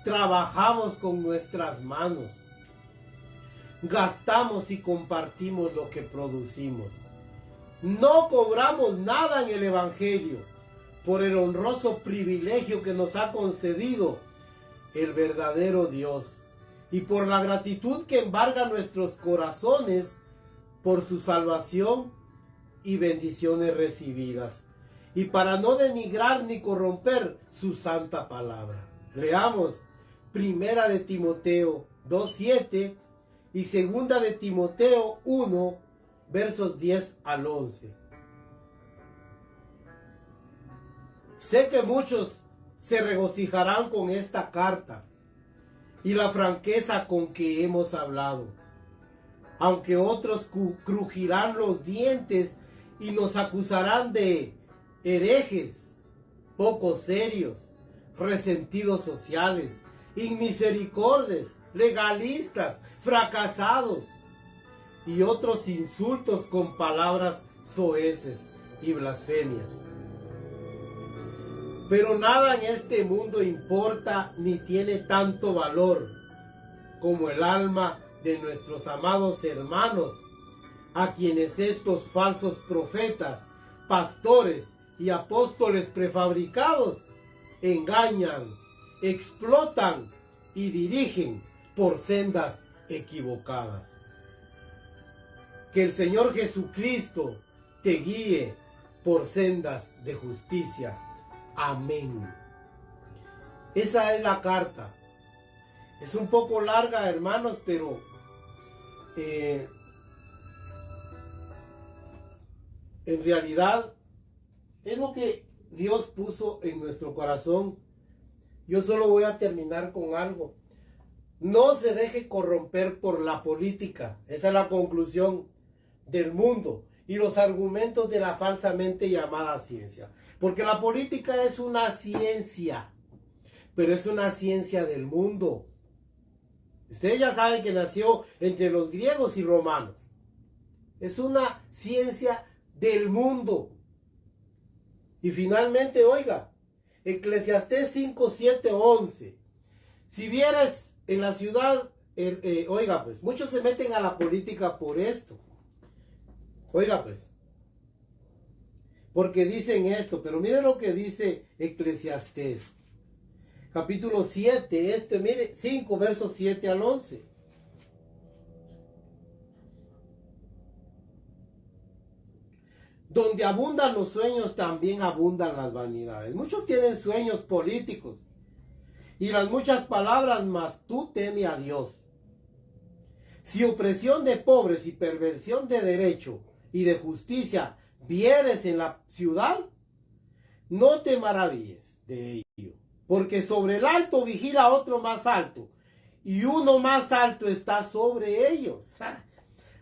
trabajamos con nuestras manos, gastamos y compartimos lo que producimos. No cobramos nada en el evangelio por el honroso privilegio que nos ha concedido el verdadero Dios, y por la gratitud que embarga nuestros corazones por su salvación y bendiciones recibidas, y para no denigrar ni corromper su santa palabra. Leamos Primera de Timoteo 2:7 y Segunda de Timoteo 1, versos 10 al 11. Sé que muchos se regocijarán con esta carta y la franqueza con que hemos hablado, aunque otros crujirán los dientes y nos acusarán de herejes, poco serios, resentidos sociales, inmisericordios, legalistas, fracasados, y otros insultos con palabras soeces y blasfemias. Pero nada en este mundo importa ni tiene tanto valor como el alma de nuestros amados hermanos, a quienes estos falsos profetas, pastores y apóstoles prefabricados engañan, explotan y dirigen por sendas equivocadas. Que el Señor Jesucristo te guíe por sendas de justicia. Amén. Esa es la carta. Es un poco larga, hermanos, pero en realidad es lo que Dios puso en nuestro corazón. Yo solo voy a terminar con algo. No se deje corromper por la política. Esa es la conclusión del mundo y los argumentos de la falsamente llamada ciencia. Porque la política es una ciencia, pero es una ciencia del mundo. Ustedes ya saben que nació entre los griegos y romanos. Es una ciencia del mundo. Y finalmente, oiga, Eclesiastés 5, 7, 11. Si vieres en la ciudad, oiga, pues, muchos se meten a la política por esto. Oiga, pues, porque dicen esto, pero miren lo que dice Eclesiastés. Capítulo 7, mire, 5, versos 7 al 11. Donde abundan los sueños, también abundan las vanidades. Muchos tienen sueños políticos y las muchas palabras, mas tú teme a Dios. Si opresión de pobres y perversión de derecho y de justicia vieres en la ciudad, no te maravilles de ello, porque sobre el alto vigila otro más alto, y uno más alto está sobre ellos.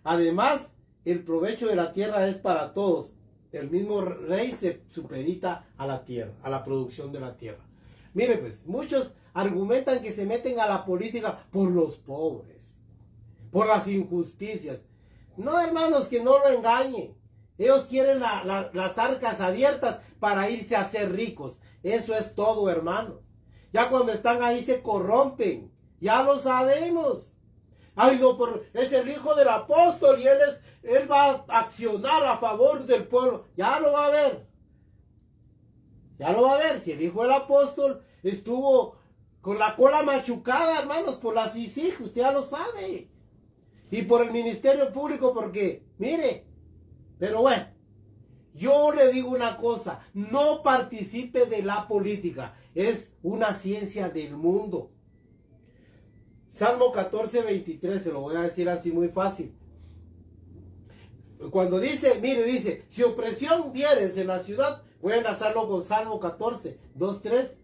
Además, el provecho de la tierra es para todos. El mismo rey se supedita a la tierra, a la producción de la tierra. Mire pues, muchos argumentan que se meten a la política por los pobres, por las injusticias. No, hermanos, que no lo engañen. Ellos quieren las arcas abiertas para irse a hacer ricos. Eso es todo, hermanos. Ya cuando están ahí se corrompen. Ya lo sabemos. Ay, no, es el hijo del apóstol y él va a accionar a favor del pueblo. Ya lo va a ver. Ya lo va a ver. Si el hijo del apóstol estuvo con la cola machucada, hermanos, por la CICIG, usted ya lo sabe. Y por el Ministerio Público, porque, mire, pero bueno, yo le digo una cosa, no participe de la política, es una ciencia del mundo. Salmo 14, 23, se lo voy a decir así muy fácil. Cuando dice, mire, dice, si opresión vieres en la ciudad, voy a enlazarlo con Salmo 14, 2, 3.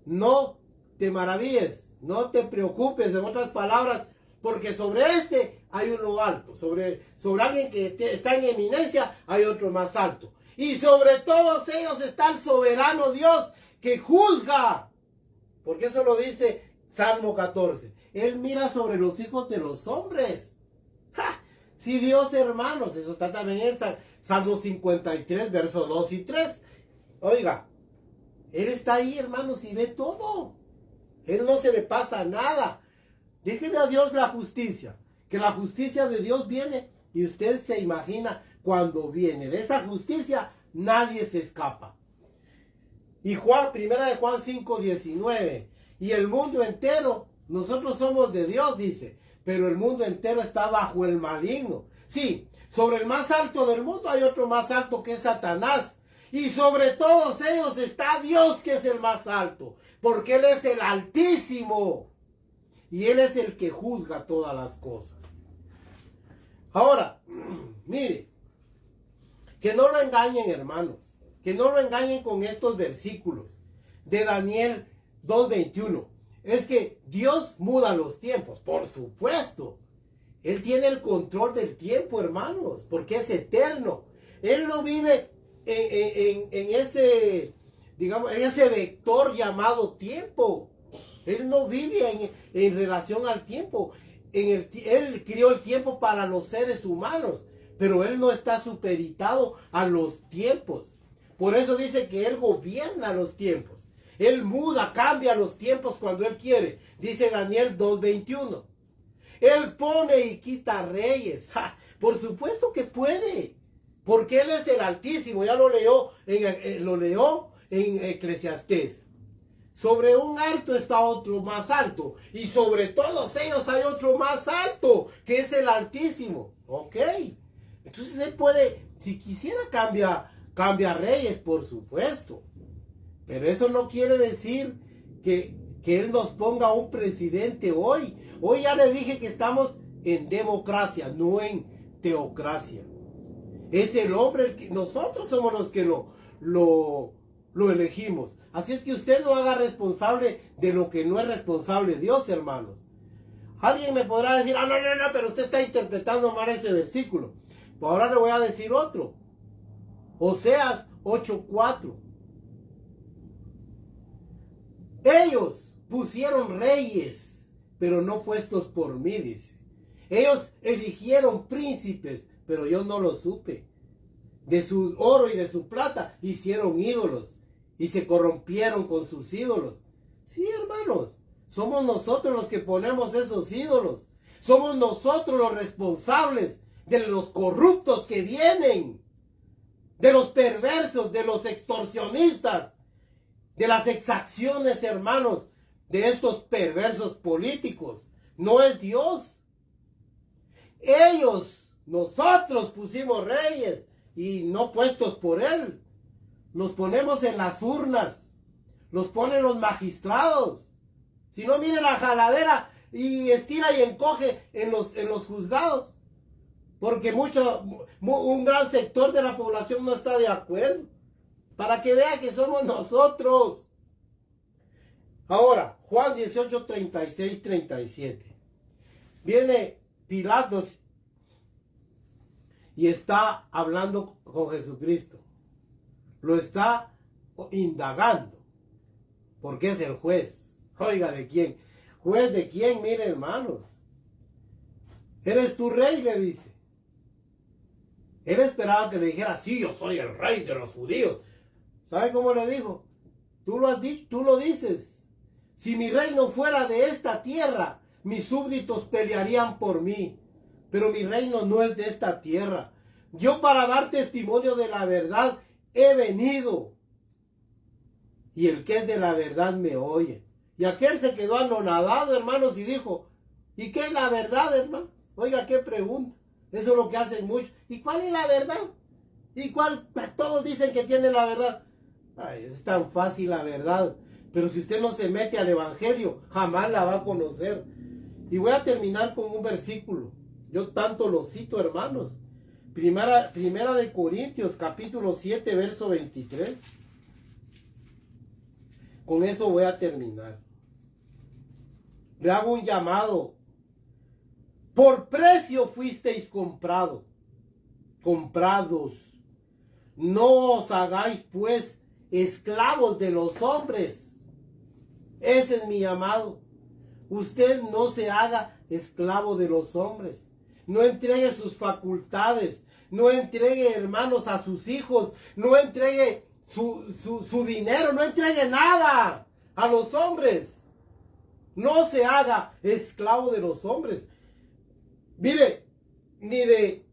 No te maravilles, no te preocupes, en otras palabras, porque sobre este hay uno alto, sobre alguien que está en eminencia hay otro más alto. Y sobre todos ellos está el soberano Dios que juzga. Porque eso lo dice Salmo 14. Él mira sobre los hijos de los hombres. ¡Ja! Sí, Dios, hermanos, eso está también en Salmo 53, versos 2 y 3. Oiga, Él está ahí, hermanos, y ve todo. Él no se le pasa nada. Déjele a Dios la justicia, que la justicia de Dios viene y usted se imagina cuando viene de esa justicia, nadie se escapa. Y primera de Juan 5, 19, y el mundo entero, nosotros somos de Dios, dice, pero el mundo entero está bajo el maligno. Sí, sobre el más alto del mundo hay otro más alto que es Satanás, y sobre todos ellos está Dios que es el más alto, porque Él es el Altísimo. Y Él es el que juzga todas las cosas. Ahora, mire, que no lo engañen, hermanos. Que no lo engañen con estos versículos de Daniel 2:21. Es que Dios muda los tiempos, por supuesto. Él tiene el control del tiempo, hermanos, porque es eterno. Él no vive en ese, digamos, en ese vector llamado tiempo. Él no vive en relación al tiempo. Él crió el tiempo para los seres humanos, pero Él no está supeditado a los tiempos. Por eso dice que Él gobierna los tiempos. Él muda, cambia los tiempos cuando Él quiere. Dice Daniel 2:21. Él pone y quita reyes. ¡Ja! Por supuesto que puede, porque Él es el Altísimo. Ya lo leyó en Eclesiastés. Sobre un alto está otro más alto. Y sobre todos ellos hay otro más alto, que es el Altísimo. Ok. Entonces Él puede, si quisiera, cambia reyes, por supuesto. Pero eso no quiere decir que Él nos ponga un presidente hoy. Hoy ya le dije que estamos en democracia, no en teocracia. Es el hombre, nosotros somos los que lo elegimos. Así es que usted no haga responsable de lo que no es responsable Dios, hermanos. Alguien me podrá decir, no, pero usted está interpretando mal ese versículo. Pues ahora le voy a decir otro. Oseas 8:4. Ellos pusieron reyes, pero no puestos por mí, dice. Ellos eligieron príncipes, pero yo no lo supe. De su oro y de su plata hicieron ídolos y se corrompieron con sus ídolos. Sí, hermanos, somos nosotros los que ponemos esos ídolos. Somos nosotros los responsables de los corruptos que vienen, de los perversos, de los extorsionistas, de las exacciones, hermanos, de estos perversos políticos. No es Dios. Nosotros pusimos reyes y no puestos por Él. Los ponemos en las urnas, los ponen los magistrados. Si no, mire la jaladera y estira y encoge en los juzgados. Porque un gran sector de la población no está de acuerdo. Para que vea que somos nosotros. Ahora, Juan 18, 36, 37. Viene Pilatos y está hablando con Jesucristo. Lo está indagando. Porque es el juez. Oiga, ¿de quién? ¿Juez de quién? Mire, hermanos. ¿Eres tu rey? Le dice. Él esperaba que le dijera, sí, yo soy el rey de los judíos. ¿Sabe cómo le dijo? Tú lo has dicho, tú lo dices. Si mi reino fuera de esta tierra, mis súbditos pelearían por mí. Pero mi reino no es de esta tierra. Yo para dar testimonio de la verdad he venido. Y el que es de la verdad me oye. Y aquel se quedó anonadado, hermanos, y dijo, ¿y qué es la verdad, hermano? Oiga, qué pregunta. Eso es lo que hacen muchos. ¿Y cuál es la verdad? ¿Y cuál? Todos dicen que tienen la verdad. Ay, es tan fácil la verdad. Pero si usted no se mete al evangelio, jamás la va a conocer. Y voy a terminar con un versículo. Yo tanto lo cito, hermanos. Primera de Corintios, capítulo 7, verso 23. Con eso voy a terminar. Le hago un llamado. Por precio fuisteis comprados. No os hagáis pues esclavos de los hombres. Ese es mi llamado. Usted no se haga esclavo de los hombres. No entregue sus facultades. No entregue, hermanos, a sus hijos. No entregue su dinero. No entregue nada a los hombres. No se haga esclavo de los hombres. Mire, ni de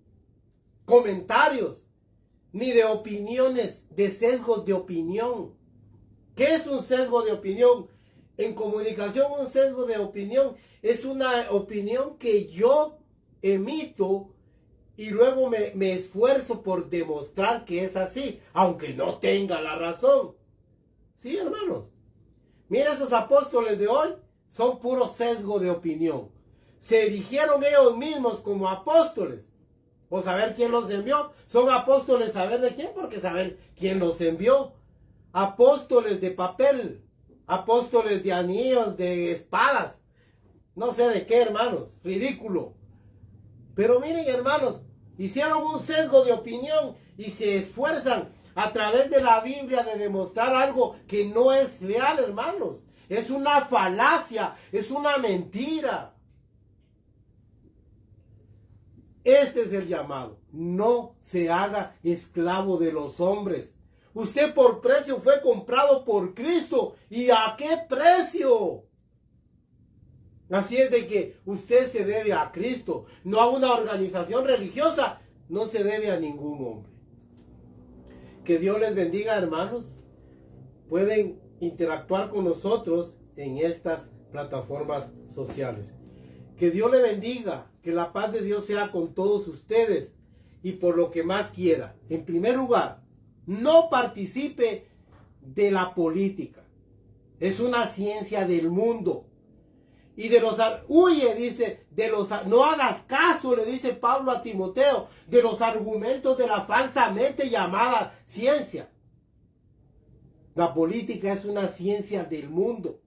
comentarios, ni de opiniones, de sesgos de opinión. ¿Qué es un sesgo de opinión? En comunicación, un sesgo de opinión es una opinión que yo emito y luego me esfuerzo por demostrar que es así, aunque no tenga la razón. Sí, hermanos. Mira, esos apóstoles de hoy son puro sesgo de opinión. Se erigieron ellos mismos como apóstoles. O saber quién los envió. Son apóstoles, saber de quién, porque saber quién los envió. Apóstoles de papel. Apóstoles de anillos, de espadas. No sé de qué, hermanos. Ridículo. Pero miren, hermanos, hicieron un sesgo de opinión y se esfuerzan a través de la Biblia de demostrar algo que no es real, hermanos. Es una falacia, es una mentira. Este es el llamado. No se haga esclavo de los hombres. Usted por precio fue comprado por Cristo. ¿Y a qué precio? Así es de que usted se debe a Cristo, no a una organización religiosa. No se debe a ningún hombre. Que Dios les bendiga, hermanos. Pueden interactuar con nosotros en estas plataformas sociales. Que Dios le bendiga, que la paz de Dios sea con todos ustedes y por lo que más quiera. En primer lugar, no participe de la política. Es una ciencia del mundo. Y huye, dice, no hagas caso, le dice Pablo a Timoteo, de los argumentos de la falsamente llamada ciencia. La política es una ciencia del mundo.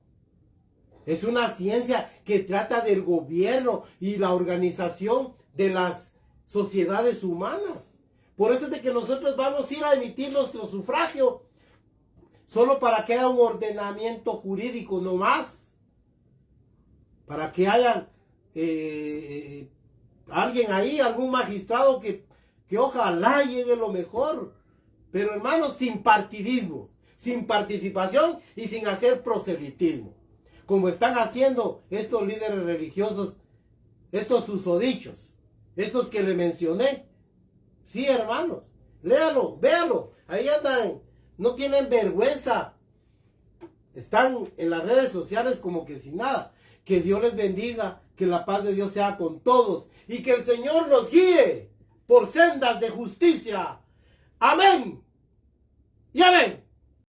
Es una ciencia que trata del gobierno y la organización de las sociedades humanas. Por eso es de que nosotros vamos a ir a emitir nuestro sufragio solo para que haya un ordenamiento jurídico, no más. Para que haya alguien ahí, algún magistrado que ojalá llegue lo mejor. Pero hermanos, sin partidismo, sin participación y sin hacer proselitismo. Como están haciendo estos líderes religiosos, estos susodichos, estos que le mencioné. Sí, hermanos, léalo, véalo. Ahí andan, no tienen vergüenza. Están en las redes sociales como que sin nada. Que Dios les bendiga, que la paz de Dios sea con todos y que el Señor nos guíe por sendas de justicia. Amén y amén.